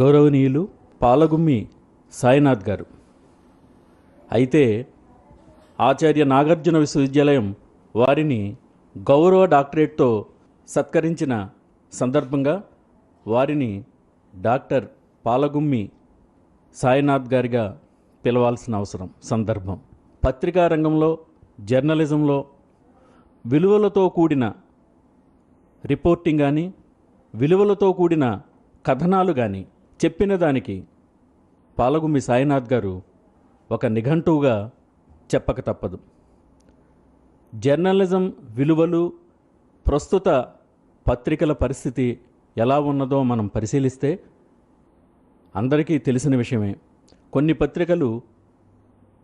గౌరవనీయులు పాలగుమ్మి సాయినాథ్ గారు. అయితే ఆచార్య నాగార్జున విశ్వవిద్యాలయం వారిని గౌరవ డాక్టరేట్తో సత్కరించిన సందర్భంగా వారిని డాక్టర్ పాలగుమ్మి సాయినాథ్ గారిగా పిలవాల్సిన సందర్భం. పత్రికా రంగంలో, జర్నలిజంలో విలువలతో కూడిన రిపోర్టింగ్ కానీ, విలువలతో కూడిన కథనాలు కానీ చెప్పిన దానికి పాలగుమ్మి సాయినాథ్ గారు ఒక నిఘంటువుగా చెప్పక తప్పదు. జర్నలిజం విలువలు, ప్రస్తుత పత్రికల పరిస్థితి ఎలా ఉన్నదో మనం పరిశీలిస్తే అందరికీ తెలిసిన విషయమే. కొన్ని పత్రికలు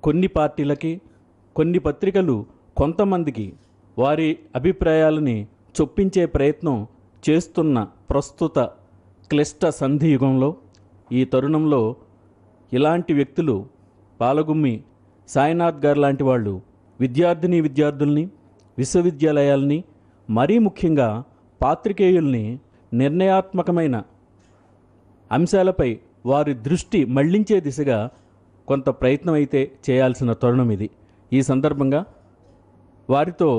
కొన్ని పార్టీలకి, కొన్ని పత్రికలు కొంతమందికి వారి అభిప్రాయాలని చొప్పించే ప్రయత్నం చేస్తున్న ప్రస్తుత క్లిష్ట సంధియుగంలో, ఈ తరుణంలో ఇలాంటి వ్యక్తులు, పాలగుమ్మి సాయినాథ్ గారు లాంటి వాళ్ళు విద్యార్థుల్ని, విశ్వవిద్యాలయాల్ని, మరీ ముఖ్యంగా పాత్రికేయుల్ని నిర్ణయాత్మకమైన అంశాలపై వారి దృష్టి మళ్లించే దిశగా కొంత ప్రయత్నం అయితే చేయాల్సిన తరుణం ఇది. ఈ సందర్భంగా వారితో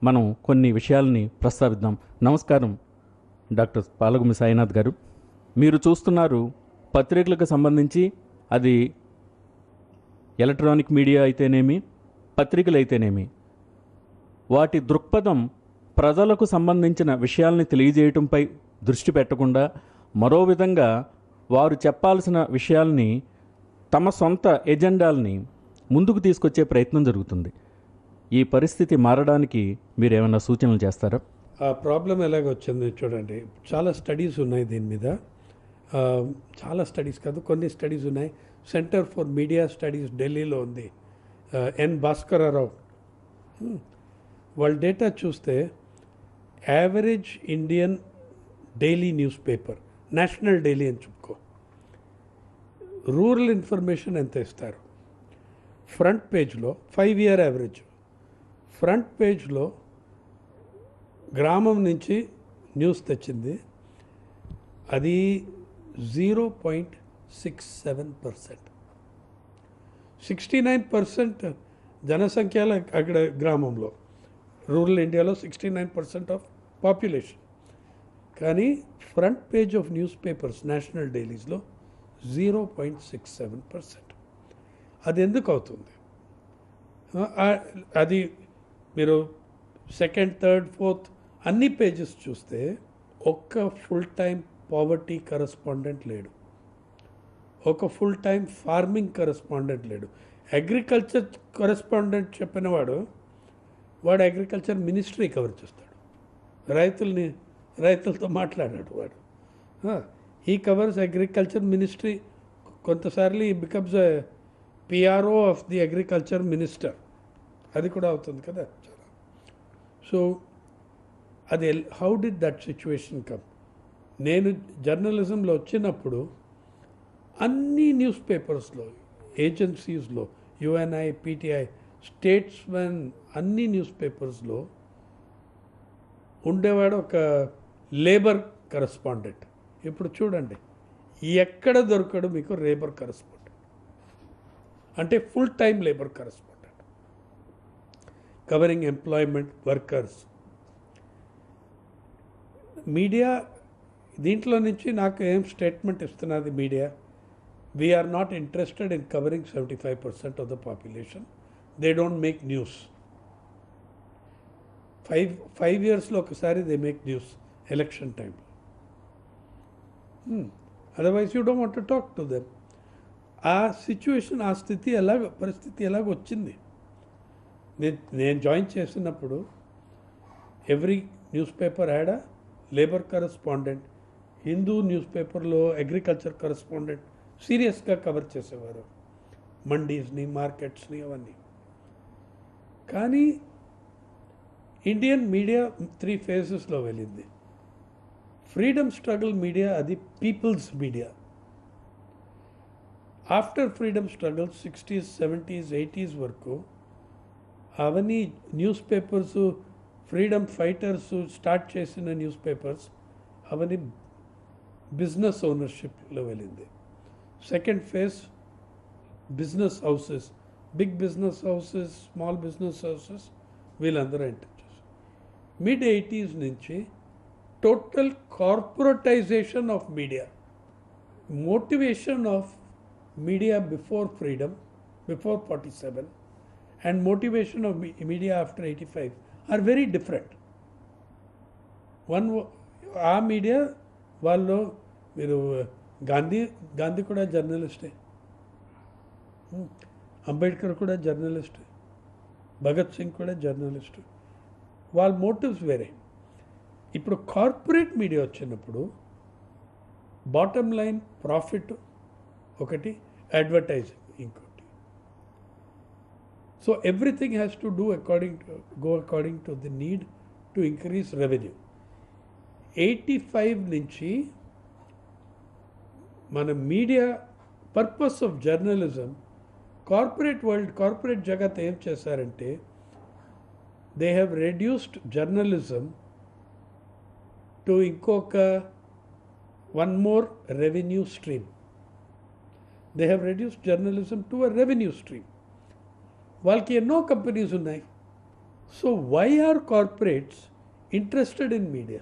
మనం కొన్ని విషయాలని ప్రస్తావిద్దాం. నమస్కారం డాక్టర్ పాలగుమ్మి సాయినాథ్ గారు. మీరు చూస్తున్నారు పత్రికలకు సంబంధించి, అది ఎలక్ట్రానిక్ మీడియా అయితేనేమి, పత్రికలు అయితేనేమి, వాటి దృక్పథం ప్రజలకు సంబంధించిన విషయాల్ని తెలియజేయటంపై దృష్టి పెట్టకుండా మరో విధంగా వారు చెప్పాల్సిన విషయాల్ని, తమ సొంత ఎజెండాల్ని ముందుకు తీసుకొచ్చే ప్రయత్నం జరుగుతుంది. ఈ పరిస్థితి మారడానికి మీరు ఏమైనా సూచనలు చేస్తారా? ఆ ప్రాబ్లం ఎలాగొచ్చింది చూడండి. చాలా స్టడీస్ ఉన్నాయి దీని మీద. చాలా స్టడీస్ కాదు, కొన్ని స్టడీస్ ఉన్నాయి. సెంటర్ ఫర్ మీడియా స్టడీస్ ఢిల్లీలో ఉంది, ఎన్ భాస్కరరావు. వాళ్ళ డేటా చూస్తే average Indian daily news paper, national daily అని చెప్పుకో, రూరల్ ఇన్ఫర్మేషన్ ఎంత ఇస్తారు? ఫ్రంట్ పేజ్లో 5 year యావరేజ్, ఫ్రంట్ పేజ్లో గ్రామం నుంచి న్యూస్ తెచ్చింది అది 0.67%. 69% జనసంఖ్యలో అక్కడ గ్రామంలో, రూరల్ ఇండియాలో 69% ఆఫ్ పాపులేషన్. కానీ front page of news papers national డైలీస్లో 0.67%. అది ఎందుకు అవుతుంది? అది మీరు సెకండ్, థర్డ్, ఫోర్త్ అన్ని పేజెస్ చూస్తే ఒక్క ఫుల్ టైం పావర్టీ కరెస్పాండెంట్ లేడు, ఒక ఫుల్ టైం ఫార్మింగ్ కరెస్పాండెంట్ లేడు. అగ్రికల్చర్ కరెస్పాండెంట్ చెప్పినవాడు వాడు అగ్రికల్చర్ మినిస్ట్రీ కవర్ చేస్తాడు, రైతులతో మాట్లాడాడు వాడు. ఈ కవర్స్ అగ్రికల్చర్ మినిస్ట్రీ. కొంతసార్లు ఈ becomes PRO of the agriculture minister, అది కూడా అవుతుంది కదా. సో అది how did that situation come? నేను జర్నలిజంలో వచ్చినప్పుడు అన్ని న్యూస్ పేపర్స్లో, ఏజెన్సీస్లో, యుఎన్ఐ, పిటిఐ, స్టేట్స్మెన్, అన్ని న్యూస్ పేపర్స్లో ఉండేవాడు ఒక లేబర్ కరెస్పాండెంట్. ఇప్పుడు చూడండి, ఎక్కడ దొరకడు మీకు లేబర్ కరెస్పాండెంట్, అంటే full time labour correspondent covering employment, workers. Media దీంట్లో నుంచి నాకు ఏం స్టేట్మెంట్ ఇస్తున్నది media? We are not interested in covering 75% of the population. They don't make news. Five years lo okasari they make news, election time. Otherwise you don't want to talk to them. ఆ situation, ఆ స్థితి పరిస్థితి ఎలాగ వచ్చింది? నేను join చేసినప్పుడు every newspaper had a labour correspondent. Hindu news పేపర్లో agriculture correspondent సీరియస్గా కవర్ చేసేవారు, మండీస్ని, మార్కెట్స్ని, అవన్నీ. కానీ ఇండియన్ మీడియా 3 phases వెళ్ళింది. ఫ్రీడమ్ స్ట్రగుల్ మీడియా, అది people's media. After freedom struggle 60s, 70s, 80s వరకు అవన్నీ newspapers, freedom fighters start చేసిన న్యూస్ పేపర్స్ అవన్నీ బిజినెస్ ఓనర్షిప్లో వెళ్ళింది. Second phase business houses, big business houses, small business houses వీళ్ళందరూ enter చేశారు. మిడ్ 80s నుంచి total corporatisation of media, motivation of media before freedom, before 47 and motivation of media after 85 are very different. ఆ media వాళ్ళు, మీరు గాంధీ కూడా జర్నలిస్టే, అంబేద్కర్ కూడా జర్నలిస్టే, భగత్ సింగ్ కూడా journalist. వాళ్ళ మోటివ్స్ వేరే. ఇప్పుడు కార్పొరేట్ మీడియా వచ్చినప్పుడు బాటమ్ లైన్ ప్రాఫిట్ ఒకటి, అడ్వర్టైజింగ్ ఇంకోటి. So everything has to do according to the need to increase revenue. 85 నుంచి మన media purpose of journalism, corporate జగత్ ఏం చేశారంటే they have reduced journalism to ఇంకొక one more revenue stream. They have reduced journalism to a revenue stream. వాళ్ళకి ఎన్నో companies ఉన్నాయి. So why are corporates interested in media?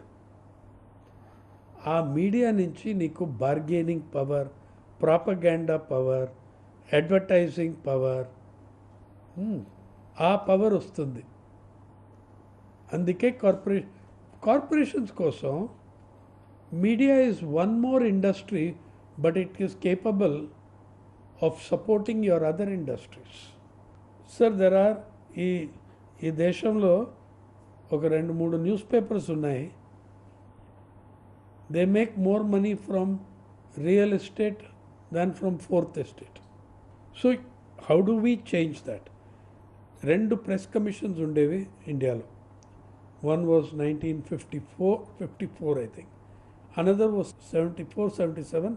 ఆ మీడియా నుంచి నీకు bargaining power, propaganda power, advertising power, ఆ power వస్తుంది. అందుకే కార్పొరేషన్స్ కోసం media is one more industry, but it is capable of supporting your other industries. Sir there are ఈ దేశంలో ఒక 2-3 న్యూస్ పేపర్స్ ఉన్నాయి. They make more money from real estate than from fourth estate. So how do we change that? 2 press commissions ఉండేవి ఇండియాలో. One was 1954 I think, another was 74-77,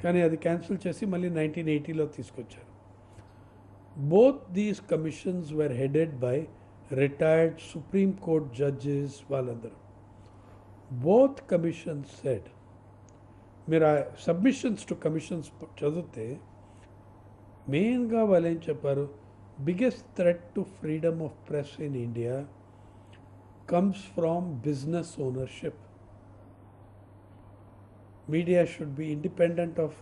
కానీ అది cancel చేసి మళ్ళీ 1980లో తీసుకొచ్చారు. Both these commissions were headed by retired Supreme Court judges వాళ్ళందరూ. Both commissions said, మీరు ఆ సబ్మిషన్స్ టు కమిషన్స్ చదివితే మెయిన్గా వాళ్ళు ఏం చెప్పారు, biggest threat to freedom of press in India comes from business ownership. Media should be independent of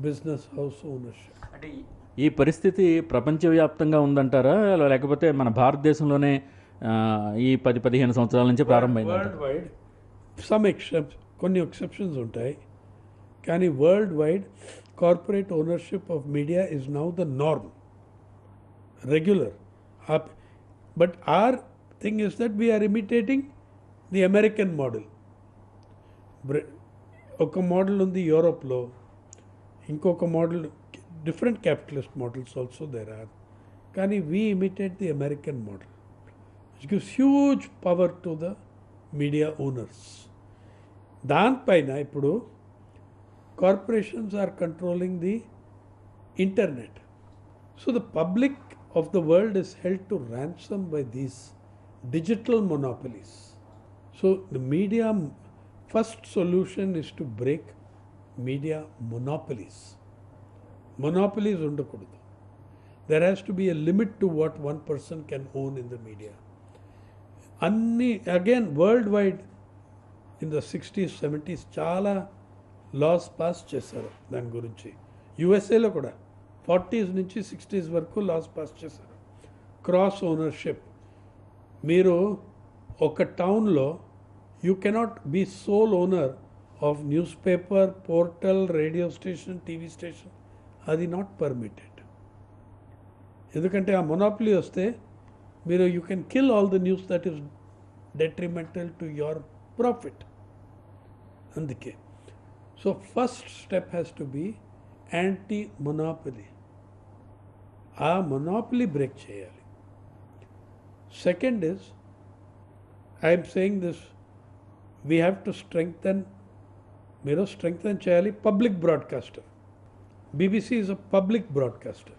business house ownership. అంటే ఈ పరిస్థితి ప్రపంచవ్యాప్తంగా ఉందంటారా, లేకపోతే మన భారతదేశంలోనే ఈ 10-15 సంవత్సరాల నుంచి ప్రారంభమైంది? వరల్డ్ వైడ్ కొన్ని ఎక్సెప్షన్స్ ఉంటాయి, కానీ world wide corporate ownership of media is now the norm, regular. But our thing is that we're imitating the American model. ఒక మోడల్ ఉంది యూరోప్లో, ఇంకొక model, different capitalist models also there are, కానీ we imitate the American model, which gives huge power to the media owners. దానిపైన ఇప్పుడు corporations are controlling the internet. So the public of the world is held to ransom by these digital monopolies. So the media first solution is to break media monopolies. Monopolies ఉండకూడదు. There has to be a limit to what one person can own in the media. Again world wide in the 60s 70s చాలా loss pass చేశారు దాని గురించి. యుఎస్ఏలో కూడా 40s నుంచి 60s వరకు laws pass చేశారు. Cross ownership. మీరు ఒక టౌన్లో you cannot be sole owner of news paper, portal, radio station, TV station. అది నాట్ పర్మిటెడ్. ఎందుకంటే ఆ మొనాపలీ వస్తే మీరు you can kill all the news that is detrimental to your profit. అందుకే so first step has to be anti monopoly. ఆ monopoly break చేయాలి. Second is, I'm saying this, we have to strengthen. మీరు strengthen చేయాలి public broadcaster. BBC is a public broadcaster.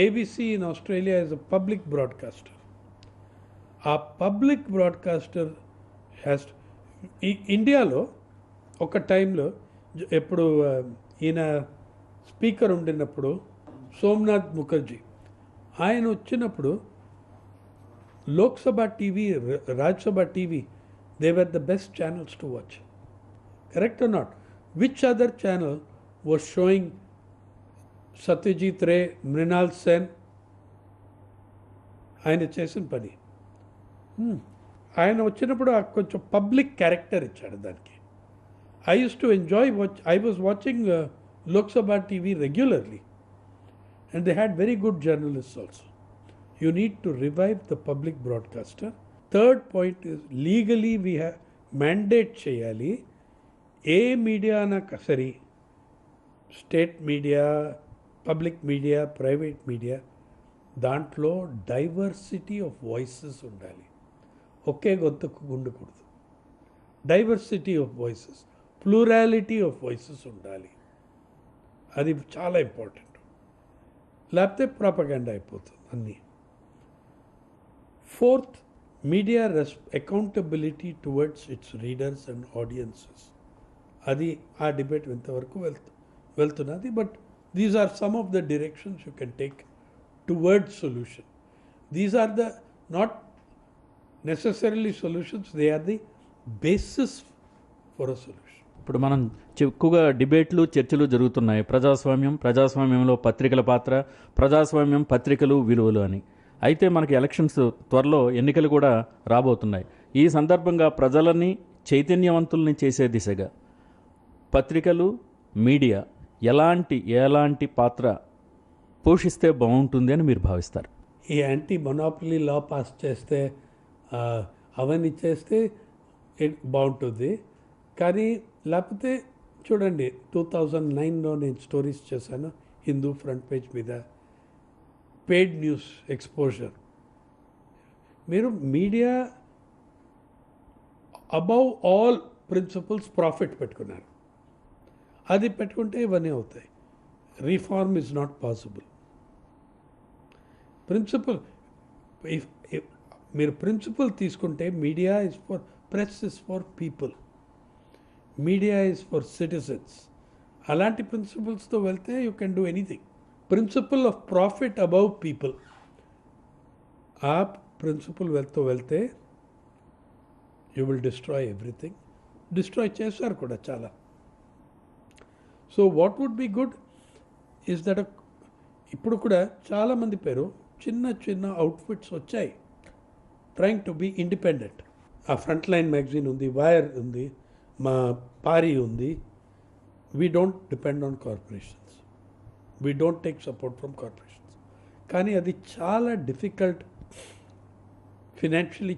ABC in Australia is a public broadcaster. A public broadcaster has... ఇండియాలో ఒక టైంలో ఎప్పుడు ఈయన speaker ఉండినప్పుడు Somnath Mukherjee ఆయన వచ్చినప్పుడు Lok Sabha TV, Rajya Sabha TV, they were the best channels to watch. Correct or not? Which other channel was showing Satyajit Ray, Mrinal Sen ఆయన చేసిన పని. ఆయన వచ్చినప్పుడు కొంచెం పబ్లిక్ క్యారెక్టర్ ఇచ్చాడు దానికి. I used to enjoy I was watching Lok Sabha TV regularly, and they had very good journalists also. You need to revive the public broadcaster. Third point is legally we have mandate cheyali. Media na kasari, state media, public media, private media, దాంట్లో diversity of voices ఉండాలి. ఒకే గొంతుకు ఉండకూడదు. Diversity of voices, plurality of voices ఉండాలి. అది చాలా important. లేకపోతే propaganda అయిపోతుంది అన్నీ. Fourth, media accountability towards its readers and audiences. అది ఆ డిబేట్ ఎంతవరకు వెళ్తున్నది. But these are some of the directions you can take towards solution. These are the not necessarily solutions, they are the basis for a solution. ఇప్పుడు మనం ఎక్కువగా డిబేట్లు, చర్చలు జరుగుతున్నాయి. ప్రజాస్వామ్యంలో పత్రికల పాత్ర, ప్రజాస్వామ్యం, పత్రికలు, విలువలు అని. అయితే మనకి ఎలక్షన్స్ త్వరలో ఎన్నికలు కూడా రాబోతున్నాయి. ఈ సందర్భంగా ప్రజలని చైతన్యవంతుల్ని చేసే దిశగా పత్రికలు, మీడియా ఎలాంటి పాత్ర పోషిస్తే బాగుంటుంది అని మీరు భావిస్తారు? ఈ యాంటీ మొనాపలీ లా పాస్ చేస్తే, అవన్నీ చేస్తే బాగుంటుంది. కానీ లేకపోతే చూడండి, 2009లో నేను స్టోరీస్ చేశాను హిందూ ఫ్రంట్ పేజ్ మీద, పెయిడ్ న్యూస్ ఎక్స్పోజర్. మీరు media above all principles profit పెట్టుకున్నారు. అది పెట్టుకుంటే ఇవన్నీ అవుతాయి. Reform is not possible. Principle, మీరు ప్రిన్సిపల్ తీసుకుంటే media is for, press is for people, media is for citizens. అలాంటి ప్రిన్సిపల్స్తో వెళ్తే you can do anything. Principle of profit above people, ఆ ప్రిన్సిపల్ వెళ్తే you will destroy everything. Destroy చేశారు కూడా చాలా. So what would be good is that ఇప్పుడు కూడా చాలామంది పేరు చిన్న అవుట్ఫిట్స్ వచ్చాయి, ట్రయింగ్ టు బీ ఇండిపెండెంట్. ఆ ఫ్రంట్ లైన్ మ్యాగజైన్ ఉంది, వైర్ ఉంది, మా పారి ఉంది. We don't depend on corporations, we don't take support from corporations. కానీ అది చాలా డిఫికల్ట్, ఫినాన్షియలీ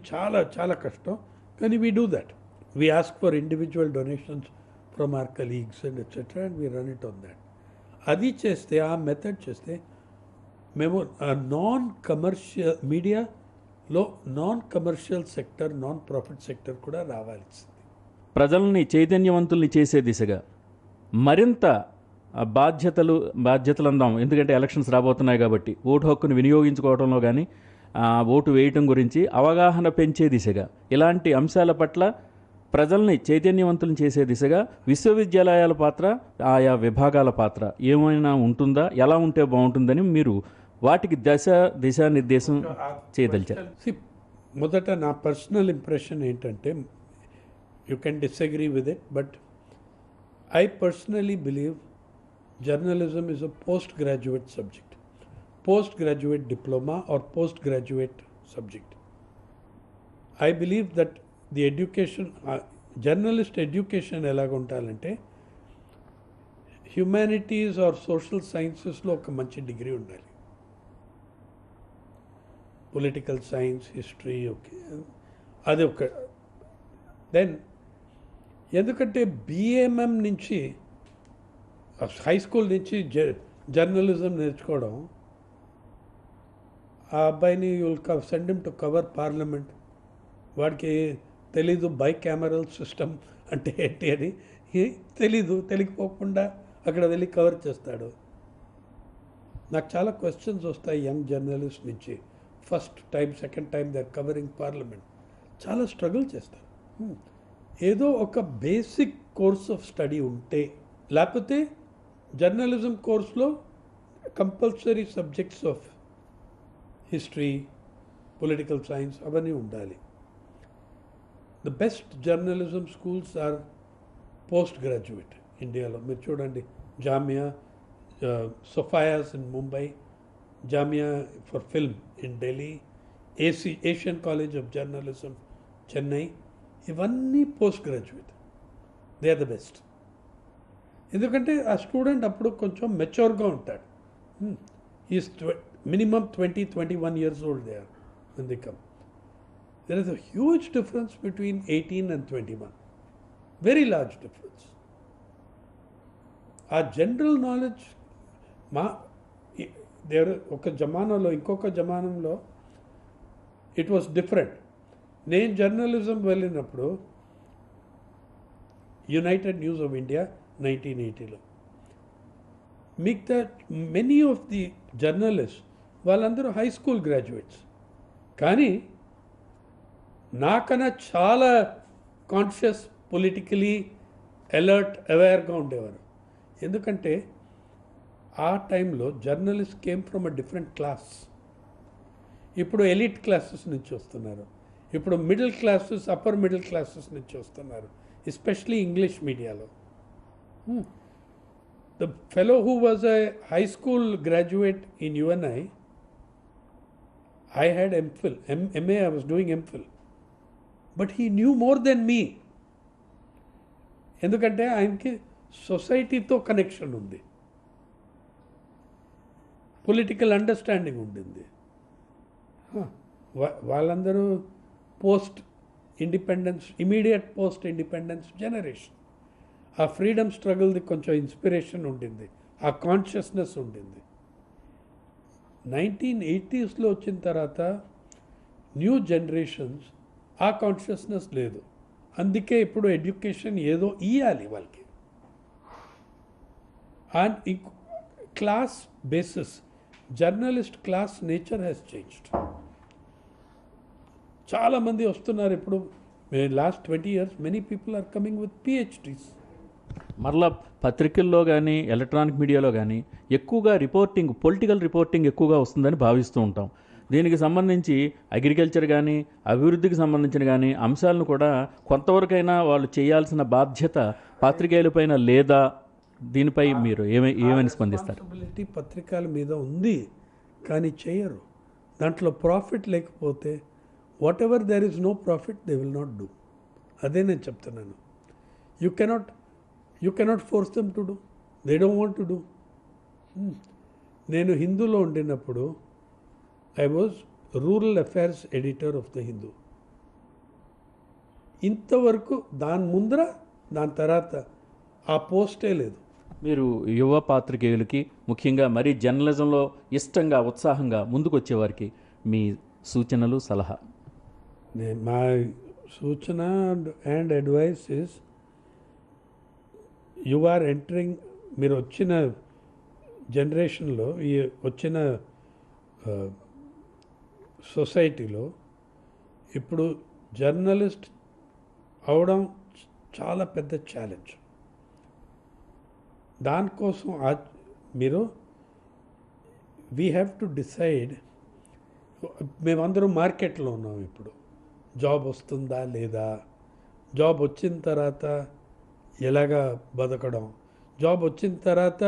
చాలా కష్టం. కానీ we do that. We ask for individual donations from our colleagues and etcetera, and we run it on that. అది చేస్తే, ఆ method చేస్తే మేము నాన్ కమర్షియల్ మీడియాలో non commercial sector, non profit sector కూడా రావాల్సింది. ప్రజల్ని చైతన్యవంతుల్ని చేసే దిశగా మరింత బాధ్యతలు అందాం. ఎందుకంటే ఎలక్షన్స్ రాబోతున్నాయి కాబట్టి ఓటు హక్కును వినియోగించుకోవడంలో కానీ, ఓటు వేయటం గురించి అవగాహన పెంచే దిశగా, ఇలాంటి అంశాల పట్ల ప్రజల్ని చైతన్యవంతులను చేసే దిశగా విశ్వవిద్యాలయాల పాత్ర, ఆయా విభాగాల పాత్ర ఏమైనా ఉంటుందా? ఎలా ఉంటే బాగుంటుందని మీరు వాటికి దిశానిర్దేశం చేయదలిచారు? మొదట నా పర్సనల్ ఇంప్రెషన్ ఏంటంటే, you can disagree with it, but I personally believe journalism is a post graduate subject, post graduate diploma or post graduate subject. I believe that the education, journalist education ఎలాగ ఉండాలంటే, humanities are social సైన్సెస్లో ఒక మంచి degree ఉండాలి. Political science, history, okay, అది ఒక. Then ఎందుకంటే బిఏఎంఎం నుంచి, high school నుంచి జర్నలిజం నేర్చుకోవడం, ఆ అబ్బాయిని you will send him to cover parliament, వాడికి తెలీదు బైకామరల్ సిస్టమ్ అంటే ఏంటి అని తెలియకపోకుండా అక్కడ వెళ్ళి కవర్ చేస్తాడు. నాకు చాలా క్వశ్చన్స్ వస్తాయి యంగ్ జర్నలిస్ట్ నుంచి. First time, second time they are covering parliament, చాలా స్ట్రగుల్ చేస్తారు. ఏదో ఒక బేసిక్ కోర్స్ ఆఫ్ స్టడీ ఉంటే లేకపోతే జర్నలిజం కోర్సులో compulsory subjects of history, political science అవన్నీ ఉండాలి. The best journalism schools are post graduate ఇండియాలో. మీరు చూడండి, Jamia Sophia's in Mumbai, Jamia for film in Delhi, Asian college of journalism Chennai, ఇవన్నీ post graduate. They are the best. ఎందుకంటే ఆ స్టూడెంట్ అప్పుడు కొంచెం మెచ్యూర్గా ఉంటాడు. Is minimum 20-21 years old they are when they come. There is a huge difference between 18 and 21. Very large difference. ఆ general knowledge ఒక జమానాలో ఇంకొక జమానంలో ఇట్ వాస్ డిఫరెంట్. నేను జర్నలిజం వెళ్ళినప్పుడు యునైటెడ్ న్యూస్ ఆఫ్ ఇండియా 1980లో, మిగతా మెనీ ఆఫ్ ది జర్నలిస్ట్ వాళ్ళందరూ high school graduates. కానీ నాకన్నా చాలా కాన్షియస్, పొలిటికలీ అలర్ట్, అవేర్గా ఉండేవారు. ఎందుకంటే ఆ టైంలో journalist came from a different class. ఇప్పుడు ఎలిట్ క్లాసెస్ నుంచి వస్తున్నారు, ఇప్పుడు middle classes, upper middle classes నుంచి వస్తున్నారు, ఎస్పెషలీ ఇంగ్లీష్ మీడియాలో. The fellow who was a high school graduate in UNI, I had MPhil, MA, I was doing MPhil. But he knew more than me. ఎందుకంటే ఆయనకి సొసైటీతో connection ఉంది, political understanding ఉండింది. వాళ్ళందరూ post independence, immediate post independence generation. ఆ freedom స్ట్రగుల్ది కొంచెం inspiration ఉండింది, ఆ consciousness ఉండింది. 1980sలో వచ్చిన తర్వాత న్యూ జనరేషన్స్ ఆ కాన్షియస్నెస్ లేదు. అందుకే ఇప్పుడు ఎడ్యుకేషన్ ఏదో ఇవ్వాలి వాళ్ళకి. And class basis, journalist class nature has changed. చాలామంది వస్తున్నారు ఇప్పుడు. Last 20 years many people are coming with PhDs. మరలా పత్రికల్లో కానీ ఎలక్ట్రానిక్ మీడియాలో కానీ ఎక్కువగా రిపోర్టింగ్, పొలిటికల్ రిపోర్టింగ్ ఎక్కువగా వస్తుందని భావిస్తూ ఉంటాం. దీనికి సంబంధించి అగ్రికల్చర్ కానీ, అభివృద్ధికి సంబంధించిన కానీ అంశాలను కూడా కొంతవరకైనా వాళ్ళు చేయాల్సిన బాధ్యత పాత్రికేయులపైన లేదా? దీనిపై మీరు ఏమని స్పందిస్తారు? రెస్పాన్సిబిలిటీ పత్రికల మీద ఉంది, కానీ చేయరు. దాంట్లో ప్రాఫిట్ లేకపోతే, whatever there is no profit they will not do. అదే నేను చెప్తున్నాను. You cannot force them to do, they don't want to do. నేను హిందూలో ఉండినప్పుడు I was rural affairs editor of the Hindu. ఇంతవరకు దాని ముందర, దాని తర్వాత ఆ పోస్టే లేదు. మీరు యువ పాత్రికేయులకి, ముఖ్యంగా మరీ జర్నలిజంలో ఇష్టంగా, ఉత్సాహంగా ముందుకు వచ్చేవారికి మీ సూచనలు, సలహా? మా సూచన and advice is, you are entering, మీరు వచ్చిన జనరేషన్లో, ఈ వచ్చిన సొసైటీలో ఇప్పుడు జర్నలిస్ట్ అవడం చాలా పెద్ద ఛాలెంజ్. దానికోసం మీరు వీ హ్యావ్ టు డిసైడ్. మేమందరం మార్కెట్లో ఉన్నాం ఇప్పుడు. జాబ్ వస్తుందా లేదా, జాబ్ వచ్చిన తర్వాత ఎలాగా బతకడం, జాబ్ వచ్చిన తర్వాత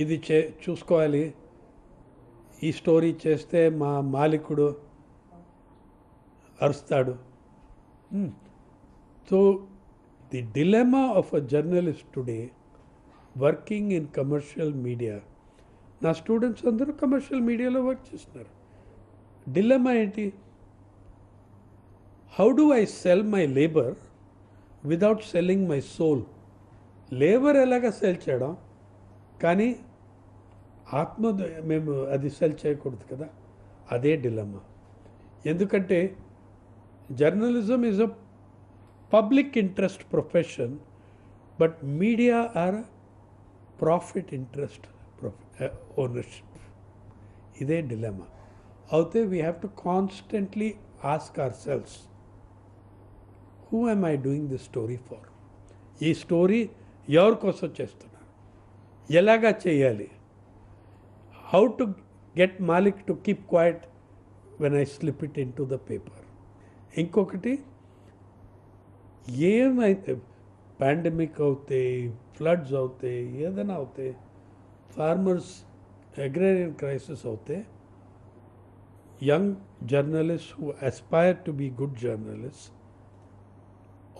ఇది చూసుకోవాలి, ఈ స్టోరీ చేస్తే మా మాలికుడు అరుస్తాడు. So the dilemma of a journalist today working in commercial media, నా స్టూడెంట్స్ అందరూ కమర్షియల్ మీడియాలో వర్క్ చేస్తున్నారు. డిలెమా ఏంటి? How do I sell my labour without selling my soul? Labour ఎలాగ సెల్ చేయడం, కానీ ఆత్మ మేము అది సెల్ చేయకూడదు కదా. అదే డిలెమా. ఎందుకంటే journalism is a public interest profession, but media are profit interest ownership. ఇదే డిలెమా. అయితే we have to constantly ask ourselves, who am I doing this story for? ఈ స్టోరీ ఎవరి కోసం చేస్తున్నారు, ఎలాగా చేయాలి, హౌ టు గెట్ మాలిక్ to keep quiet when I slip it in to the paper. ఇంకొకటి, ఏమైతే పాండమిక్ అవుతాయి, ఫ్లడ్స్ అవుతాయి, ఏదైనా అవుతాయి, ఫార్మర్స్ అగ్రేరియన్ క్రైసిస్ అవుతే, young journalist who aspire to be good journalist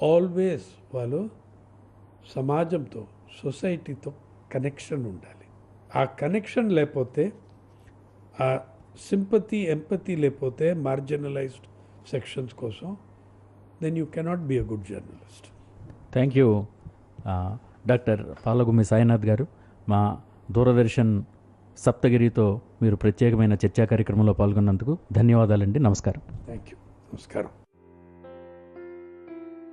always వాళ్ళు సమాజంతో, సొసైటీతో కనెక్షన్ ఉండాలి. ఆ కనెక్షన్ లేకపోతే, ఆ సింపతి ఎంపతి లేకపోతే మార్జినలైజ్డ్ సెక్షన్స్ కోసం, then you cannot be a good journalist. Thank you doctor Palagummi Sainath garu. మా దూరదర్శన్ సప్తగిరితో మీరు ప్రత్యేకమైన చర్చా కార్యక్రమంలో పాల్గొన్నందుకు ధన్యవాదాలండి. నమస్కారం. Thank you. నమస్కారం.